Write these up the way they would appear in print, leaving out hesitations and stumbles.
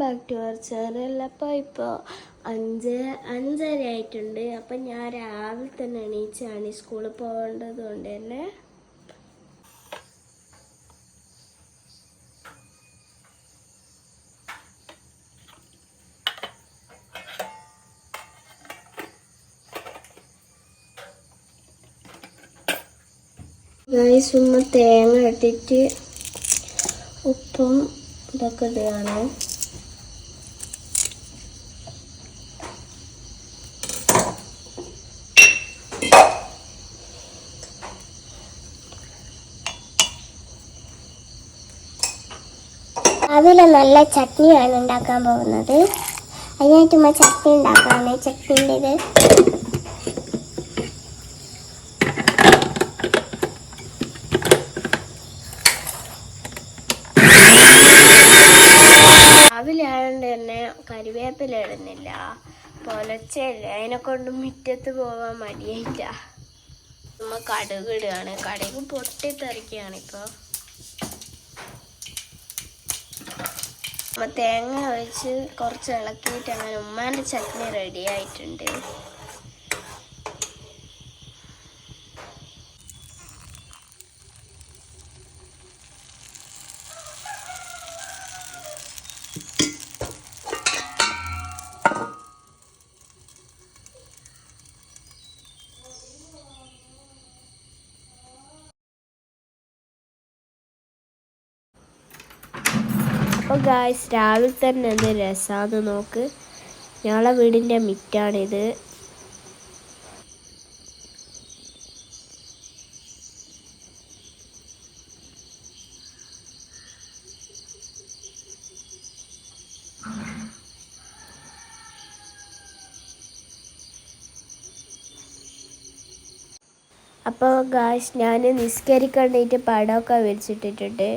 Back to our channel. അപ്പോൾ ഇപ്പോൾ 5:30 ആയിട്ടുണ്ട്. അപ്പം ഞാൻ രാവിലെ തന്നെ എണീച്ചാണ് സ്കൂളിൽ പോകേണ്ടത് കൊണ്ട് തന്നെ. ചുമ്മാ തേങ്ങ ഇട്ടിട്ട് ഉപ്പും ഇതൊക്കെ ഇടുകയാണ്. അതിൽ നല്ല ചട്നിയാണ് ഉണ്ടാക്കാൻ പോകുന്നത്. അതിനായിട്ട് ചുമ്മാ ചട്നി ഉണ്ടാക്കാണ്. ചട്നീൻ്റെ ഇത് രാവിലെ ആയതുകൊണ്ട് തന്നെ കരിവേപ്പില ഇടുന്നില്ല, പൊലച്ചല്ല, അതിനെ കൊണ്ട് മുറ്റത്ത് പോകാൻ മടിയായിട്ട. നമ്മൾ കടുക് ഇടുകയാണ്. കടുക് പൊട്ടിത്തെറിക്കുകയാണ് ഇപ്പോൾ. നമ്മൾ തേങ്ങ ഒഴിച്ച് കുറച്ച് ഇളക്കിയിട്ട് അങ്ങനെ ഉമ്മാൻ്റെ ചട്നി റെഡി ആയിട്ടുണ്ട്. അപ്പോൾ ഗായ്സ്, രാവിലെ തന്നെ എന്ത് രസമാണെന്ന് നോക്ക്. ഞങ്ങളെ വീടിൻ്റെ മിറ്റാണിത്. അപ്പോൾ ഗായ്സ്, ഞാൻ നിസ്കരിക്കേണ്ടിയിട്ട് പടമൊക്കെ വരച്ചിട്ടിട്ടുണ്ട്.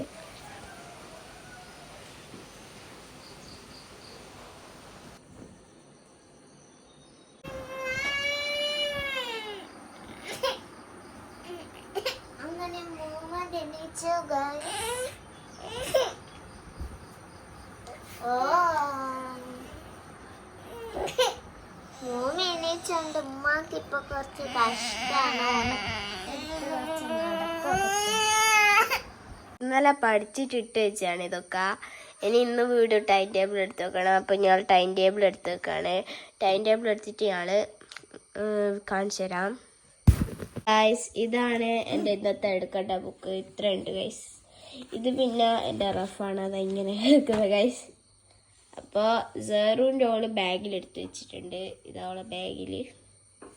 ഉമ്മാക്ക് ഇപ്പൊ കുറച്ച് കഷ്ടമാണ്. ഇന്നലെ പഠിച്ചിട്ടിട്ട് വെച്ചാണ് ഇതൊക്കെ. ഇന്ന് വീഡിയോ ടൈം ടേബിൾ എടുത്ത് വെക്കണം. അപ്പം ഞാൻ ടൈം ടേബിൾ എടുത്ത് വെക്കാണ്. ടൈം ടേബിൾ എടുത്തിട്ട് ഞാൻ കാണിച്ചു തരാം. ഗൈസ്, ഇതാണ് എൻ്റെ ഇന്നത്തെ എടുക്കേണ്ട ബുക്ക്. ഇത്ര ഉണ്ട് ഗൈസ്. ഇത് പിന്നെ എൻ്റെ റഫാണ്, അതിങ്ങനെ എടുക്കുന്നത് ഗൈസ്. അപ്പോൾ സെറൂൻ്റെ ഓള് ബാഗിലെടുത്ത് വെച്ചിട്ടുണ്ട്. ഇതവളെ ബാഗിൽ.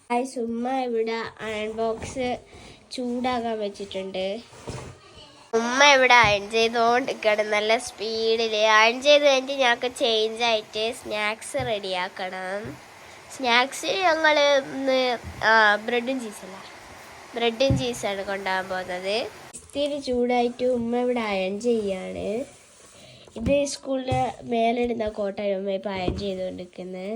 ഗൈസ്, ഉമ്മ ഇവിടെ അയൺ ബോക്സ് ചൂടാകാൻ വെച്ചിട്ടുണ്ട്. ഉമ്മ ഇവിടെ അയൺ ചെയ്തുകൊണ്ടിരിക്കണം നല്ല സ്പീഡിൽ. അയൺ ചെയ്ത് കഴിഞ്ഞിട്ട് ഞങ്ങൾക്ക് ചേഞ്ച് ആയിട്ട് സ്നാക്സ് റെഡിയാക്കണം. സ്നാക്സ് ഞങ്ങൾ ഇന്ന് ബ്രെഡും ചീസല്ല, ബ്രെഡും ചീസാണ് കൊണ്ടുപോകാൻ പോകുന്നത്. ഇത്തിരി ചൂടായിട്ട് ഉമ്മ ഇവിടെ അയൺ ചെയ്യാണ്. ഇത് സ്കൂളിൻ്റെ മേലിടുന്ന കോട്ടയാണ് ഉമ്മ ഇപ്പോൾ അയൺ ചെയ്തുകൊണ്ടിരിക്കുന്നത്.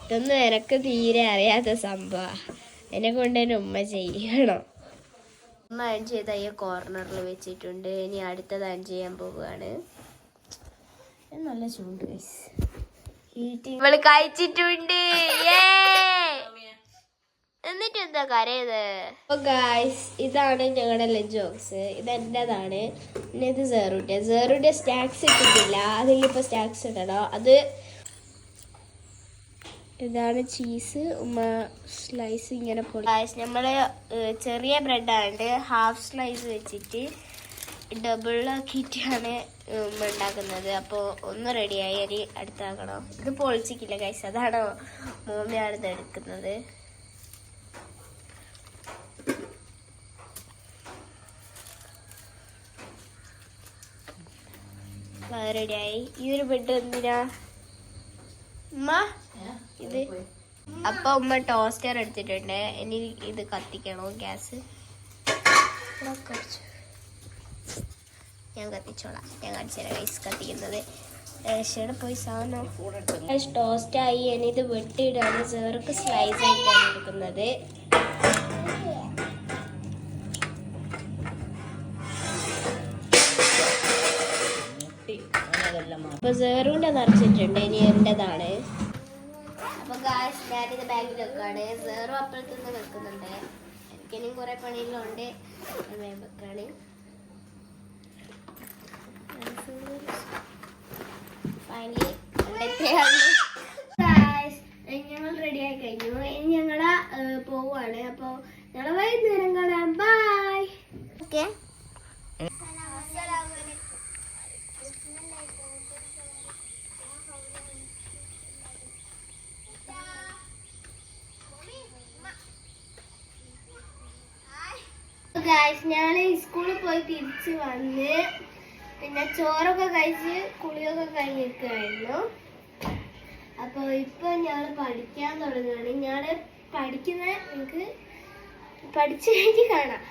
ഇതൊന്നും എനക്ക് തീരെ അറിയാത്ത സംഭവമാണ്. എന്നെ കൊണ്ട് തന്നെ ഉമ്മ ചെയ്യണം. ഉമ്മ അയൺ ചെയ്ത ഈ കോർണറിൽ വെച്ചിട്ടുണ്ട്. ഇനി അടുത്തത് അയൺ ചെയ്യാൻ പോവുകയാണ്. നല്ല ചൂട് ഗൈസ്. ഇവള് കഴിച്ചിട്ടുണ്ട്. എന്നിട്ട് എന്താ കരയത്? അപ്പൊ ഗൈസ്, ഇതാണ് ഞങ്ങളുടെ ലഞ്ച് ബോക്സ്. ഇത് എന്റേതാണ്. പിന്നെ ഇത് സെറൂന്റെ സ്നാക്സ് ഇട്ടിട്ടില്ല. അതിലിപ്പോ സ്നാക്സ് ഇടണോ. അത് ഇതാണ് ചീസ്. ഉമ്മ സ്ലൈസ് ഇങ്ങനെ പൊടി. ഗൈസ്, നമ്മള് ചെറിയ ബ്രെഡാണ്ട് ഹാഫ് സ്ലൈസ് വെച്ചിട്ട് ഡബിളാക്കിയിട്ടാണ് ഉമ്മ ഉണ്ടാക്കുന്നത്. അപ്പോൾ ഒന്ന് റെഡിയായി. അരി അടുത്താക്കണം. ഇത് പൊളിച്ചിക്കില്ല ഗൈസ്, അതാണ് മോമിയാണ് ഇത് എടുക്കുന്നത്. റെഡിയായി. ഈ ഒരു ബ്രെഡ് എന്തിനാ ഉമ്മ? ഇത് അപ്പൊ ഉമ്മ ടോസ്റ്റർ എടുത്തിട്ടുണ്ട്. ഇനി ഇത് കത്തിക്കണോ ഗ്യാസ്? ഞാൻ കത്തിച്ചോളാം. ഞാൻ കാണിച്ചുതരാം ഗൈസ് കത്തിക്കുന്നത്. റേഷയുടെ പോയി സാധനം ടോസ്റ്റായി. ഇനി ഇത് വെട്ടിയിടാണ്. ചെറുക്ക് സ്ലൈസ് ആയിട്ടാണ് എടുക്കുന്നത്. അപ്പൊ സേറുവിന്റെ നിറച്ചിട്ടുണ്ട്, ഇനി എന്റേതാണ്. അപ്പൊ ഗായ്സ് ഞാനിത് ബാഗിൽ വെക്കാണ്. സേറും അപ്പുറത്തുനിന്ന് വെക്കുന്നുണ്ട്. എനിക്കിനും കുറെ പണികളുണ്ട്, വെക്കാണ്. ഞങ്ങൾ റെഡി ആയി കഴിഞ്ഞു. ഇനി ഞങ്ങള് പോവാണ്. അപ്പൊ ഞങ്ങള് വൈകുന്നേരം കാണാം. ബൈ. ഓക്കെ. ഞങ്ങള് സ്കൂളിൽ പോയി തിരിച്ച് വന്ന് പിന്നെ ചോറൊക്കെ കഴിച്ച് കുളിയൊക്കെ കഴിഞ്ഞിരിക്കുകയായിരുന്നു. അപ്പോൾ ഇപ്പൊ ഞങ്ങൾ പഠിക്കാൻ തുടങ്ങുകയാണ്. ഞങ്ങള് പഠിക്കുന്ന നിങ്ങൾക്ക് പഠിച്ചു കഴിഞ്ഞ് കാണാം.